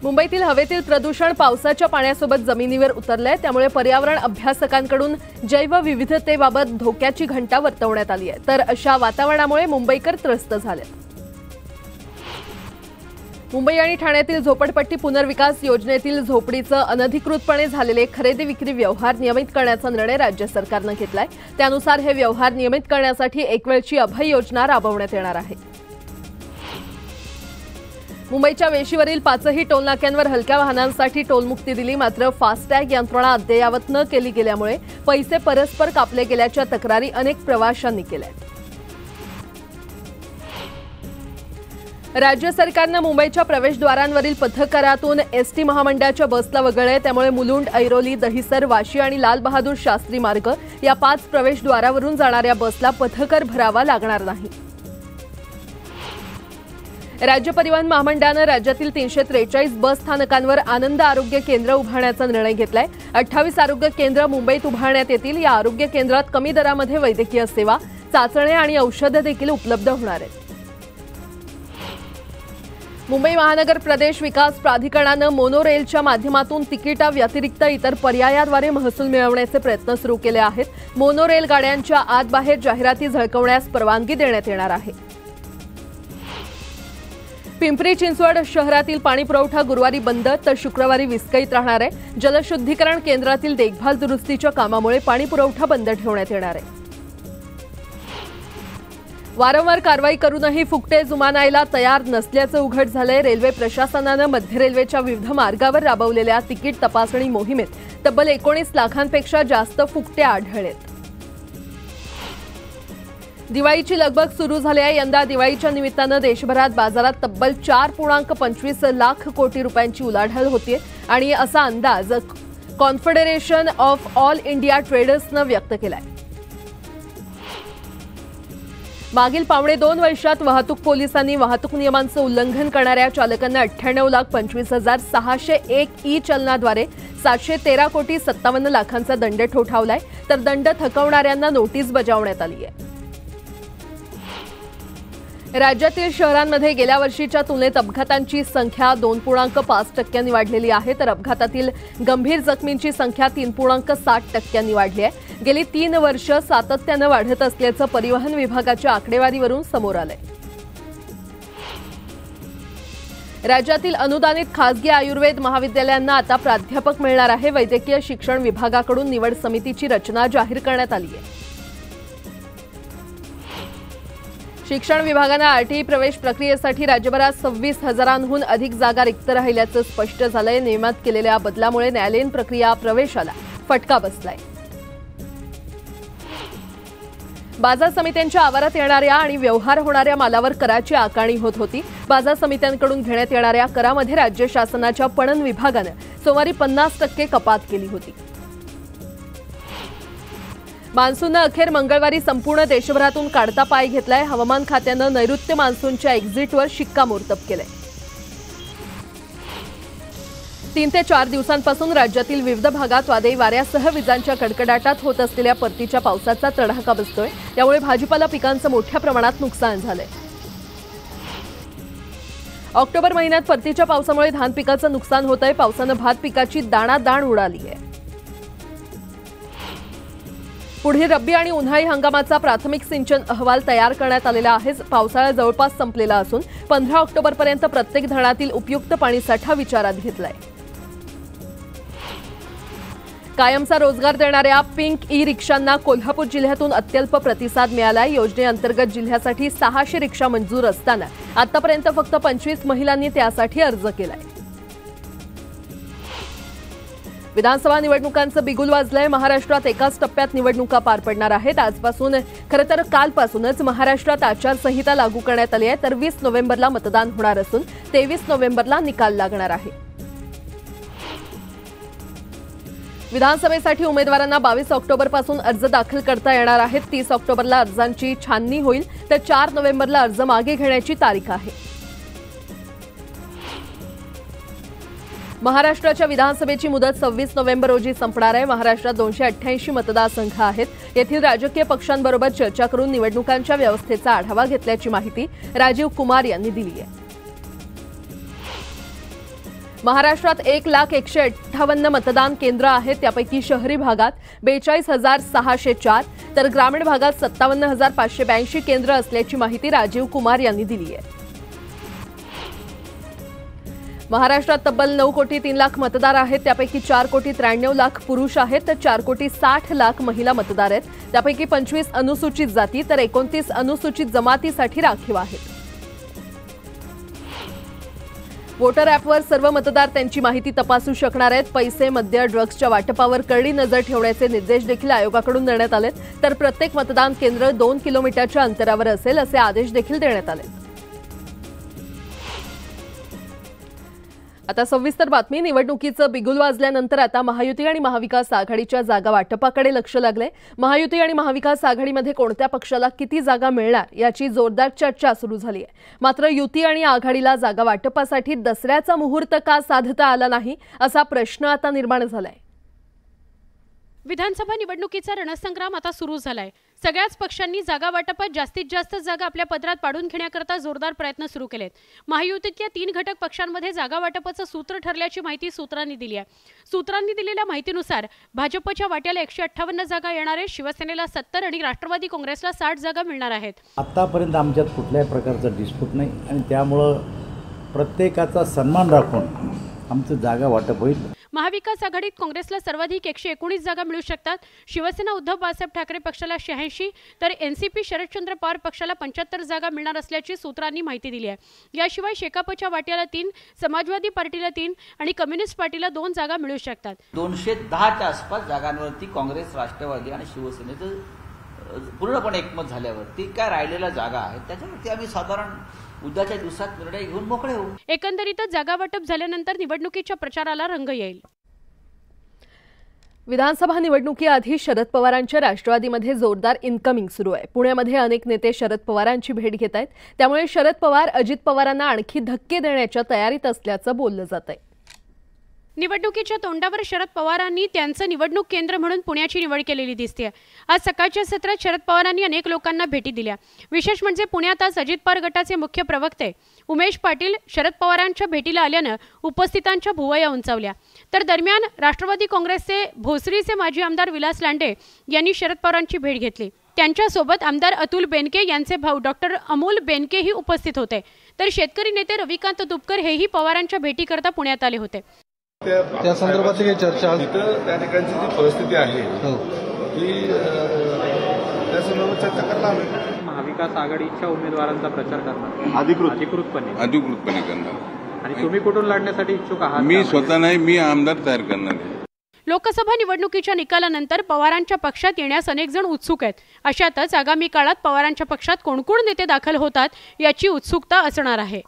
मुंबईतील हवेतील प्रदूषण पावसाच्या पाण्यासोबत जमिनीवर उतरलंय, त्यामुळे पर्यावरण अभ्यासकांकडून जैवविविधतेबाबत धोक्याची घंटा वर्तवण्यात आली आहे। तर अशा वातावरणामुळे मुंबईकर त्रस्त झालेत। मुंबई आणि ठाण्यातील झोपडपट्टी पुनर्विकास योजनेतील झोपडीचं अनधिकृतपणे झालेले खरेदी विक्री व्यवहार नियमित करण्याचा निर्णय राज्य सरकारने घेतलाय। त्यानुसार हे व्यवहार नियमित करण्यासाठी एकवेळची अभय योजना राबवण्यात येणार आहे। मुंबईच्या वेशीवरील 5ही टोलनाक्यांवर हलक्या वाहनांसाठी टोलमुक्ती दिली, मात्र फास्टॅग यंत्रणा अद्ययावत न केली गेल्यामुळे पैसे परस्पर कापले गेल्याच्या तक्रारी अनेक प्रवाशांनी केल्या। राज्य सरकारने मुंबईच्या प्रवेशद्वारांवरील पथकरातून एसटी महामंडळाच्या बसला वगळले, त्यामुळे मुलुंड, ऐरोली, दहिसर, वाशी आणि लाल बहादूर शास्त्री मार्ग या 5 प्रवेशद्वारावरून जाणाऱ्या बसला पथकर भरावा लागणार नाही। राज्य परिवहन महामंडळाने राज्यातील 343 बस स्थानकांवर आनंद आरोग्य केंद्र उभारण्याचा निर्णय घेतलाय। 28 आरोग्य केंद्र मुंबईत उभारण्यात येतील। या आरोग्य केंद्रात कमी दरामध्ये वैद्यकीय सेवा, चाचण्या आणि औषधे देखील उपलब्ध होणार आहेत। मुंबई महानगर प्रदेश विकास प्राधिकरणाने मोनोरेलच्या माध्यमातून तिकिटा व्यतिरिक्त इतर पर्यायाद्वारे महसूल मिळवण्याचे प्रयत्न सुरू केले आहेत। मोनोरेल गाड्यांच्या आत बाहेर जाहिराती झळकवण्यास परवानगी देण्यात येणार आहे। पिंपरी चिंचवड शहरातील पाणी पुरवठा गुरुवारी बंद तर शुक्रवारी विस्कळीत राहणार आहे। जलशुद्धीकरण केंद्रातील देखभाल दुरुस्तीच्या कामामुळे पाणी पुरवठा बंद ठेवण्यात येणार आहे। वारंवार कारवाई करूनही फुकटे जुमानायला तयार नसल्याचं उघड झालंय। रेल्वे प्रशासनाने मध्य रेल्वेच्या विविध मार्गावर राबवलेल्या तिकीट तपासणी मोहिमेत तब्बल 19 लाखांपेक्षा जास्त फुकटे आढळलेत। दिवाळीची लगबग सुरू झाली आहे। यंदा दिवाळीच्या निमित्ताने देशभरात बाजारात तब्बल 4.25 लाख कोटी रुपयांची उलाढाल होतीये आणि असा अंदाज कॉन्फेडरेशन ऑफ ऑल इंडिया ट्रेडर्सने व्यक्त केलाय। मागील 2.25 वर्षात वाहतूक पोलिसांनी वाहतूक नियमांचं उल्लंघन करणाऱ्या चालकांना 98,25,601 ई चलनाद्वारे 713,57,00,000चा दंड ठोठावलाय, तर दंड थकवणाऱ्यांना नोटीस बजावण्यात आली आहे। राज्यातील शहरांमध्ये गेल्या वर्षीच्या तुलनेत अपघातांची संख्या 2.5% वाढलेली आहे, तर अपघातातील गंभीर जखमींची संख्या 3.7% वाढली आहे। गेली 3 वर्ष सातत्याने वाढत असल्याचं परिवहन विभागाच्या आकडेवारीवरून समोर आलंय। राज्यातील अनुदानित खासगी आयुर्वेद महाविद्यालयांना आता प्राध्यापक मिळणार आहे। वैद्यकीय शिक्षण विभागाकडून निवड समितीची रचना जाहीर करण्यात आली आहे। शिक्षण विभागाने आरटीई प्रवेश प्रक्रियेसाठी राज्यभरात 26,000हून अधिक जागा रिक्त राहिल्याचं स्पष्ट झालंय। नियमात केलेल्या बदलामुळे न्यायालयीन प्रक्रिया प्रवेशाला फटका बसलाय। बाजार समित्यांच्या आवारात येणाऱ्या आणि व्यवहार होणाऱ्या मालावर कराची आकारणी होत होती। बाजार समित्यांकडून घेण्यात येणाऱ्या करामध्ये राज्य शासनाच्या पणन विभागाने सोमवारी 50% कपात केली होती। मान्सूनने अखेर मंगळवारी संपूर्ण देशभरातून काढता पाय घेतलाय। हवामान खात्याने नैऋत्य मान्सूनच्या एक्झिटवर शिक्कामोर्तब केलंय। 3 ते 4 दिवसांपासून राज्यातील विविध भागात वादळी वाऱ्यासह विजांच्या कडकडाटात होत असलेल्या परतीच्या पावसाचा तडाखा बसतोय। यामुळे भाजीपाला पिकांचं मोठ्या प्रमाणात नुकसान झालंय। ऑक्टोबर महिन्यात परतीच्या पावसामुळे धान पिकाचं नुकसान होतंय। पावसाने भात पिकाची दाणादाण उडाली आहे। पुढील रब्बी आणि उन्हाळी हंगामाचा प्राथमिक सिंचन अहवाल तयार करण्यात आलेला आहे। पावसाळा जवळपास संपलेला असून 15 ऑक्टोबरपर्यंत प्रत्येक धरणातील उपयुक्त पाणीसाठा विचारात घेतलाय। कायमचा रोजगार देणाऱ्या पिंक ई रिक्षांना कोल्हापूर जिल्ह्यातून अत्यल्प प्रतिसाद मिळालाय। योजनेअंतर्गत जिल्ह्यासाठी 600 रिक्षा मंजूर असताना आतापर्यंत फक्त 25 महिलांनी त्यासाठी अर्ज केलाय। विधानसभा निवडणुकांचं बिगुल वाजलंय। महाराष्ट्रात एकाच टप्प्यात निवडणुका पार पडणार आहेत। आजपासून खरं तर कालपासूनच महाराष्ट्रात आचारसंहिता लागू करण्यात आली आहे, तर 20 नोव्हेंबरला मतदान होणार असून 23 नोव्हेंबरला निकाल लागणार आहे। विधानसभेसाठी उमेदवारांना 22 ऑक्टोबरपासून अर्ज दाखल करता येणार आहेत। 30 ऑक्टोबरला अर्जांची छाननी होईल, तर 4 नोव्हेंबरला अर्ज मागे घेण्याची तारीख आहे। महाराष्ट्राच्या विधानसभेची मुदत 26 नोव्हेंबर रोजी संपणार आहे। महाराष्ट्रात 288 मतदारसंघ आहेत। येथील राजकीय पक्षांबरोबर चर्चा करून निवडणुकांच्या व्यवस्थेचा आढावा घेतल्याची माहिती राजीव कुमार यांनी दिली आहे। महाराष्ट्रात 1,01,58 मतदान केंद्र आहेत. त्यापैकी शहरी भागात 42,604 तर ग्रामीण भागात 57,582 केंद्र असल्याची माहिती राजीव कुमार यांनी दिली आहे. महाराष्ट्रात तब्बल 9,03,00,000 मतदार आहेत. त्यापैकी 4,93,00,000 पुरुष आहेत तर 4,60,00,000 महिला मतदार आहेत. त्यापैकी 25 अनुसूचित जाती तर 29 अनुसूचित जमातीसाठी राखीव आहेत. वोटर ॲपवर सर्व मतदार त्यांची माहिती तपासू शकणार आहेत. पैसे, मद्य, ड्रग्जच्या वाटपावर करडी नजर ठेवण्याचे निर्देश देखील आयोगाकडून देण्यात आलेत. तर प्रत्येक मतदान केंद्र 2 किलोमीटरच्या अंतरावर असेल असे आदेश देखील देण्यात आले. आता सविस्तर बातमी. निवडणुकीचं बिगुल वाजल्यानंतर आता महायुती आणि महाविकास आघाडीच्या जागा वाटपाकडे लक्ष लागले. महायुती आणि महाविकास आघाडीमध्ये कोणत्या पक्षाला किती जागा मिळणार याची जोरदार चर्चा सुरू झाली आहे. मात्र युती आणि आघाडीला जागा वाटपासाठी दसऱ्याचा मुहूर्त का साधता आला नाही असा प्रश्न आता निर्माण झालाय. विधानसभा निवडणुकीचा रणसंग्राम आता सुरू झालाय. सगळ्याच पक्षांनी जागा वाटपात जास्तीत जास्त जागा आपल्या पदरात पाडून घेण्याकरता जोरदार प्रयत्न सुरू केलेत. महायुतीतल्या 3 घटक पक्षांमध्ये जागा वाटपाचं सूत्र ठरल्याची माहिती सूत्रांनी दिली आहे. सूत्रांनी दिलेल्या माहितीनुसार भाजपच्या वाट्याला 158 जागा येणार आहेत. शिवसेनेला 70 आणि राष्ट्रवादी काँग्रेसला 60 जागा मिळणार आहेत. आतापर्यंत आमच्यात कुठल्याही प्रकारचा डिस्प्यूट नाही आणि त्यामुळे प्रत्येकाचा सन्मान राखून आमचं जागा वाटप होईल. महाविकास आघाडीत काँग्रेसला सर्वाधिक 119 जागा मिळू शकतात. शिवसेना उद्धव बाळासाहेब ठाकरे पक्षाला 86 तर एनसीपी शरदचंद्र पवार पक्षाला 75 जागा मिळणार असल्याची सूत्रांनी माहिती दिली आहे. याशिवाय शेकापच्या वाट्याला 3, समाजवादी पार्टीला 3 आणि कम्युनिस्ट पार्टीला 2 जागा मिळू शकतात. 210च्या आसपास जागांवरती काँग्रेस, राष्ट्रवादी आणि शिवसेनेचं पूर्णपणे एकमत झाल्यावरती काय राहिलेल्या जागा आहेत त्याच्यावरती आम्ही साधारण उद्याच्या दिवसात निर्णय घेऊन मोकळे होऊ. एकंदरीतच जागा वाटप झाल्यानंतर निवडणुकीच्या प्रचाराला रंग येईल. विधानसभा निवडणुकीआधी शरद पवारांच्या राष्ट्रवादीमध्ये जोरदार इनकमिंग सुरू आहे. पुण्यामध्ये अनेक नेते शरद पवारांची भेट घेत आहेत. त्यामुळे शरद पवार अजित पवारांना आणखी धक्के देण्याच्या तयारीत असल्याचं बोललं जात आहे. निवडणुकीच्या तोंडावर शरद पवारांनी त्यांचं निवडणूक केंद्र म्हणून पुण्याची निवड केलेली दिसते. आज सकाळच्या सत्रात शरद पवारांनी अनेक लोकांना भेटी दिल्या. विशेष म्हणजे पुण्यात आज अजित पवार गटाचे मुख्य प्रवक्ते उमेश पाटील शरद पवारांच्या भेटीला आल्यानं उपस्थितांच्या भुवया उंचावल्या. तर दरम्यान राष्ट्रवादी काँग्रेसचे भोसरीचे माजी आमदार विलास लांडे यांनी शरद पवारांची भेट घेतली. त्यांच्यासोबत आमदार अतुल बेनके यांचे भाऊ डॉक्टर अमोल बेनकेही उपस्थित होते. तर शेतकरी नेते रविकांत तुपकर हेही पवारांच्या भेटीकरता पुण्यात आले होते. त्या संदर्भातली काही चर्चा त्या ठिकाणची जी परिस्थिती आहे ती त्या संदर्भात चर्चा करायला हवी. महाविकास आघाडीच्या उमेदवारांचा प्रचार करणार अधिकृतपणे करणार. आणि तुम्ही कुठून लढण्यासाठी इच्छुक आहात? मी स्वतः नाही, मी आमदार तयार करणार आहे. लोकसभा निवडणुकीच्या निकालानंतर पवारांच्या पक्षात येण्यास अनेक जण उत्सुक आहेत. अशातच आगामी काळात पवारांच्या पक्षात कोण नेते दाखल होतात याची उत्सुकता असणार आहे.